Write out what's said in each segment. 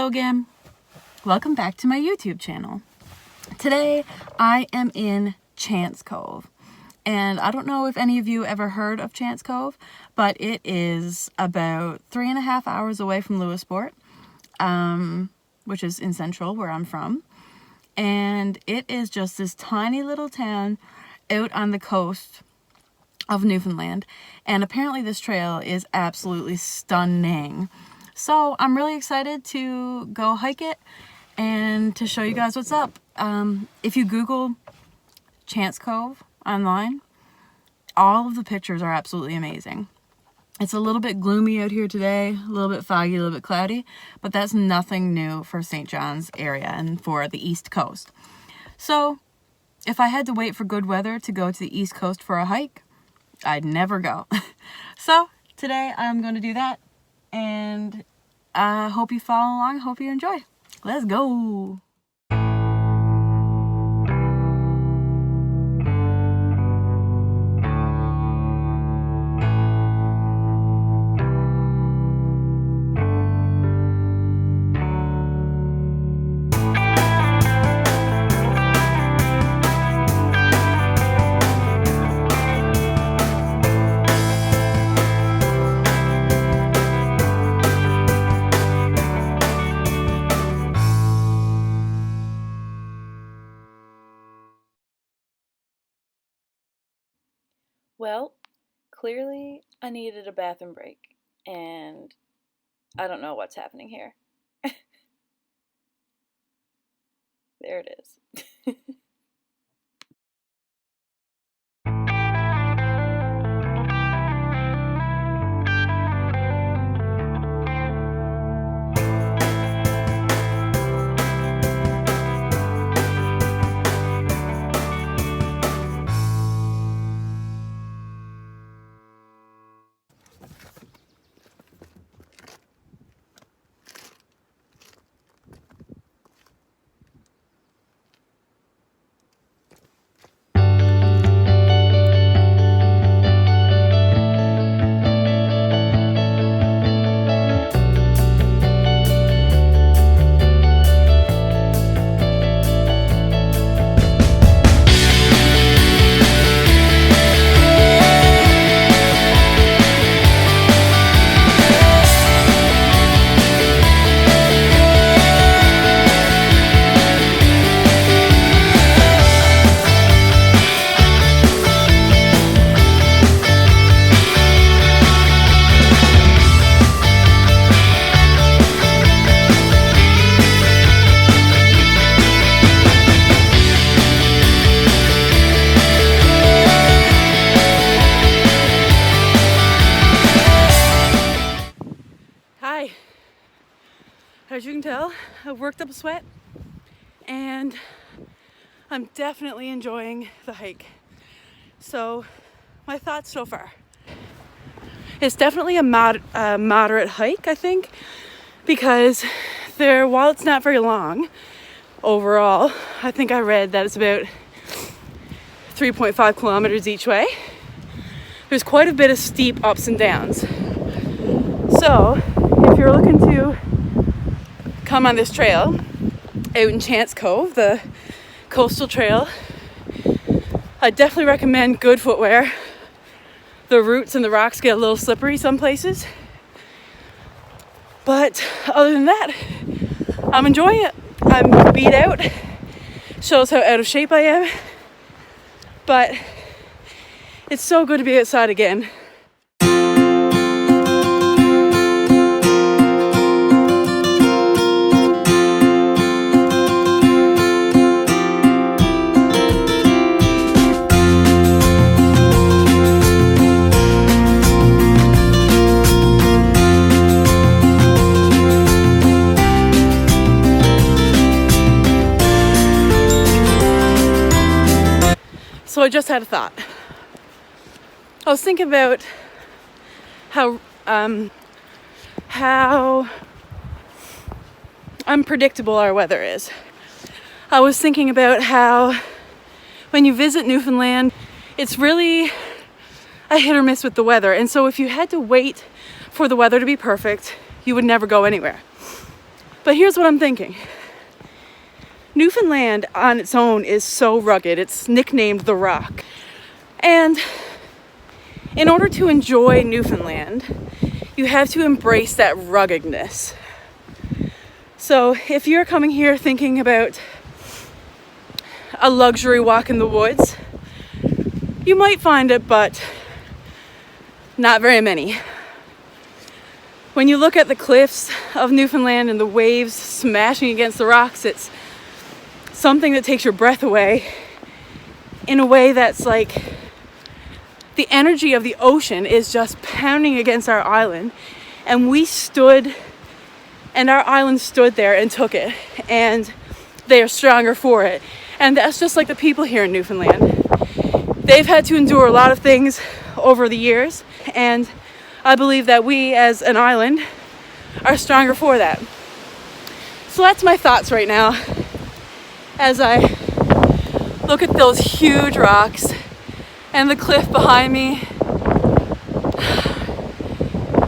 Hello again. Welcome back to my YouTube channel. Today I am in Chance Cove. And I don't know if any of you ever heard of Chance Cove, but it is about 3.5 hours away from Lewisport, which is in Central, where I'm from. And it is just this tiny little town out on the coast of Newfoundland. And apparently this trail is absolutely stunning. So I'm really excited to go hike it and to show you guys what's up. If you Google Chance Cove online, all of the pictures are absolutely amazing. It's a little bit gloomy out here today, a little bit foggy, a little bit cloudy, but that's nothing new for St. John's area and for the East Coast. So if I had to wait for good weather to go to the East Coast for a hike, I'd never go. So today I'm going to do that, and I hope you follow along. I hope you enjoy. Let's go. Well, clearly I needed a bathroom break, and I don't know what's happening here. There it is. Hi. As you can tell, I've worked up a sweat, and I'm definitely enjoying the hike. So my thoughts so far. It's definitely a moderate hike, I think, because while it's not very long overall, I think I read that it's about 3.5 kilometers each way. There's quite a bit of steep ups and downs. So if you're looking to come on this trail out in Chance Cove, the coastal trail, I definitely recommend good footwear. The roots and the rocks get a little slippery some places, but other than that, I'm enjoying it. I'm beat out. Shows how out of shape I am, but it's so good to be outside again. So I just had a thought. I was thinking about how unpredictable our weather is. I was thinking about how when you visit Newfoundland, it's really a hit or miss with the weather. And so if you had to wait for the weather to be perfect, you would never go anywhere. But here's what I'm thinking. Newfoundland on its own is so rugged. It's nicknamed the Rock. And in order to enjoy Newfoundland, you have to embrace that ruggedness. So if you're coming here thinking about a luxury walk in the woods, you might find it, but not very many. When you look at the cliffs of Newfoundland and the waves smashing against the rocks, it's something that takes your breath away in a way that's like the energy of the ocean is just pounding against our island, and our island stood there and took it, and they are stronger for it. And that's just like the people here in Newfoundland. They've had to endure a lot of things over the years, and I believe that we as an island are stronger for that. So that's my thoughts right now as I look at those huge rocks and the cliff behind me.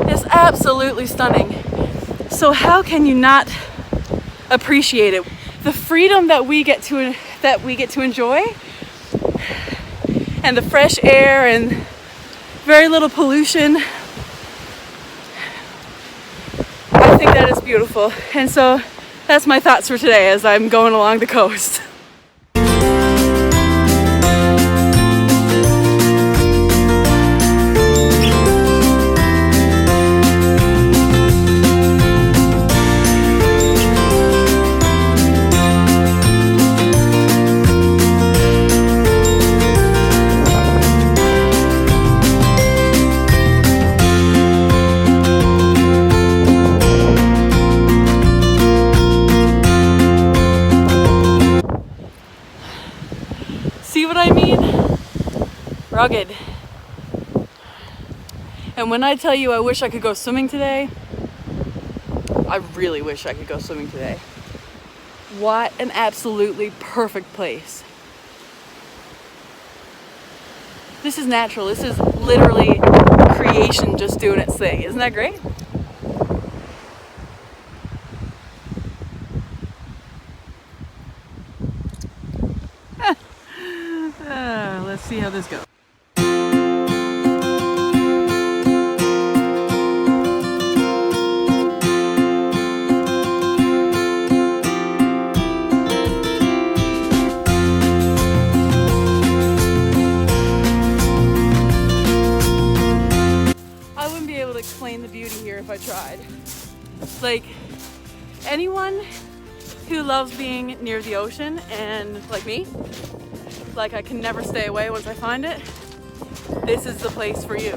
It's absolutely stunning. So how can you not appreciate it? The freedom that we get to enjoy, and the fresh air and very little pollution. I think that is beautiful. And so that's my thoughts for today as I'm going along the coast. See what I mean? Rugged. And when I tell you I wish I could go swimming today, I really wish I could go swimming today. What an absolutely perfect place. This is natural. This is literally creation just doing its thing. Isn't that great? Let's see how this goes. I wouldn't be able to explain the beauty here if I tried. Like, anyone who loves being near the ocean, and like me, like I can never stay away once I find it, this is the place for you.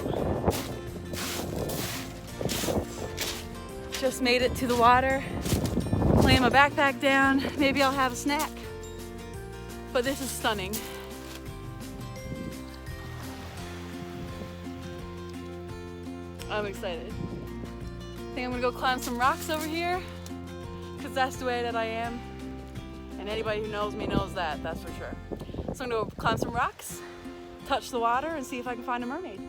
Just made it to the water, laying my backpack down, maybe I'll have a snack. But this is stunning. I'm excited. I think I'm gonna go climb some rocks over here, because that's the way that I am. And anybody who knows me knows that, that's for sure. So I'm gonna go climb some rocks, touch the water, and see if I can find a mermaid.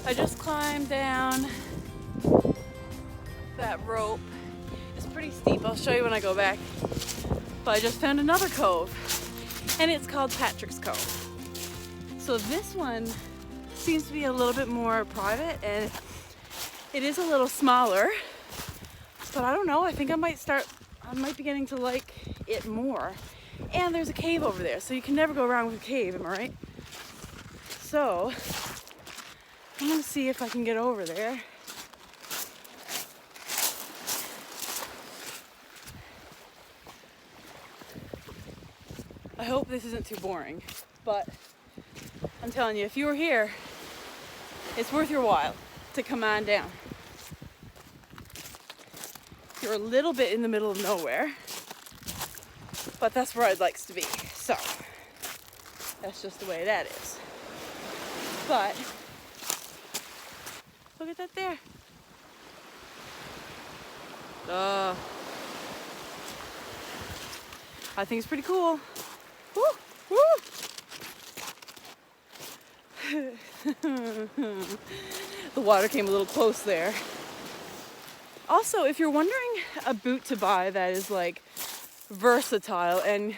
I just climbed down that rope. It's pretty steep. I'll show you when I go back. But I just found another cove, and it's called Patrick's Cove. So this one seems to be a little bit more private, and it is a little smaller. But I don't know. I think I might be getting to like it more. And there's a cave over there, so you can never go wrong with a cave, am I right? So I'm gonna see if I can get over there. I hope this isn't too boring, but I'm telling you, if you were here, it's worth your while to come on down. You're a little bit in the middle of nowhere, but that's where I'd like to be. So that's just the way that is. But look at that there. I think it's pretty cool. Woo, woo. The water came a little close there. Also, if you're wondering a boot to buy that is like versatile and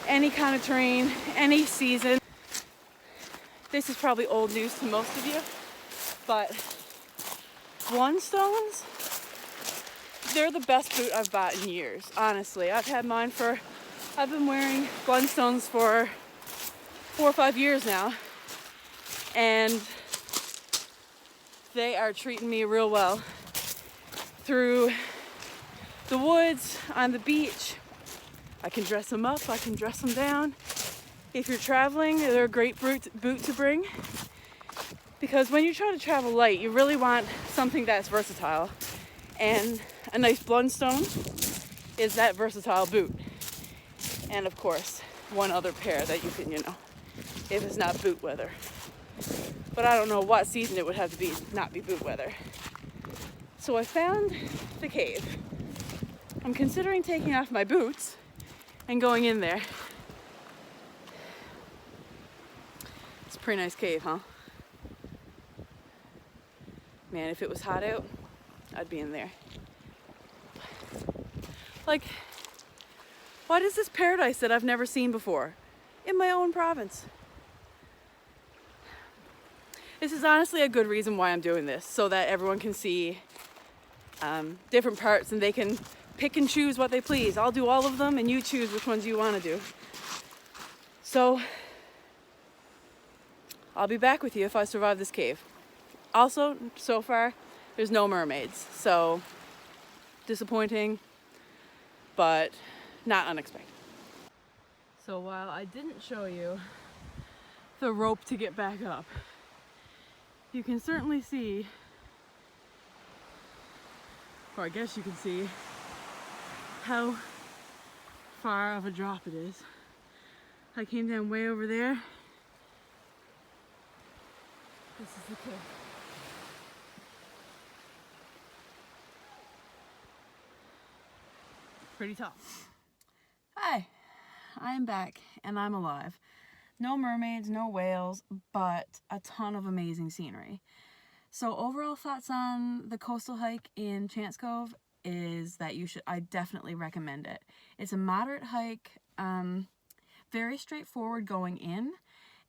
any kind of terrain, any season, this is probably old news to most of you, but Blundstones, they're the best boot I've bought in years, honestly. I've been wearing Blundstones for 4 or 5 years now, and they are treating me real well through the woods, on the beach. I can dress them up, I can dress them down. If you're traveling, they're a great boot to bring, because when you try to travel light, you really want something that's versatile, and a nice Blundstone is that versatile boot. And of course, one other pair that you can, if it's not boot weather. But I don't know what season it would have to be, not be boot weather. So I found the cave. I'm considering taking off my boots and going in there. It's a pretty nice cave, huh? Man, if it was hot out, I'd be in there. Like, what is this paradise that I've never seen before in my own province? This is honestly a good reason why I'm doing this, so that everyone can see different parts and they can pick and choose what they please. I'll do all of them and you choose which ones you want to do. So I'll be back with you if I survive this cave. Also, so far, there's no mermaids, so disappointing, but not unexpected. So while I didn't show you the rope to get back up, you can certainly see, or I guess you can see, how far of a drop it is. I came down way over there. This is the cave. Pretty tall. Hi, I'm back and I'm alive. No mermaids, no whales, but a ton of amazing scenery. So overall thoughts on the coastal hike in Chance Cove is that I definitely recommend it. It's a moderate hike, very straightforward going in,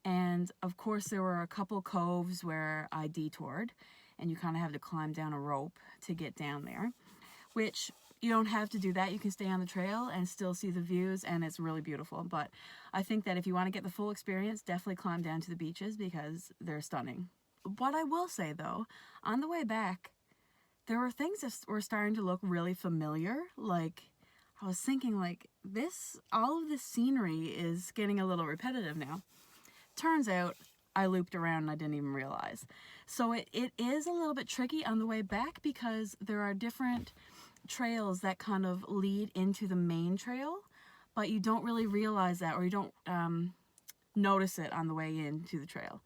and of course there were a couple coves where I detoured and you kind of have to climb down a rope to get down there, which you don't have to do that. You can stay on the trail and still see the views, and it's really beautiful. But I think that if you want to get the full experience, definitely climb down to the beaches because they're stunning. What I will say though, on the way back, there were things that were starting to look really familiar. Like, I was thinking like all of this scenery is getting a little repetitive now. Turns out I looped around and I didn't even realize. So it is a little bit tricky on the way back because there are different trails that kind of lead into the main trail, but you don't really realize that, or you don't notice it on the way into the trail.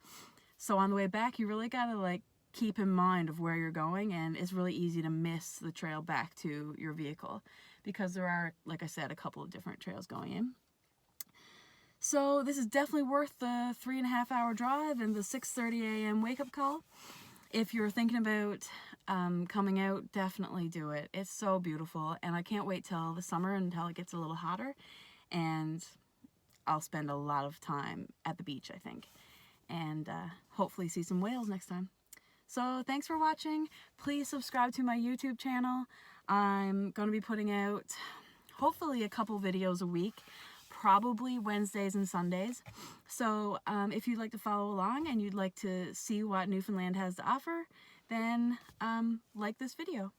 So on the way back, you really gotta like keep in mind of where you're going, and it's really easy to miss the trail back to your vehicle because there are, like I said, a couple of different trails going in. So this is definitely worth the 3.5-hour drive and the 6:30 a.m. wake-up call. If you're thinking about coming out, definitely do it. It's so beautiful, and I can't wait till the summer until it gets a little hotter, and I'll spend a lot of time at the beach, I think, and hopefully see some whales next time. So thanks for watching. Please subscribe to my YouTube channel. I'm going to be putting out hopefully a couple videos a week, probably Wednesdays and Sundays. So if you'd like to follow along and you'd like to see what Newfoundland has to offer, then like this video.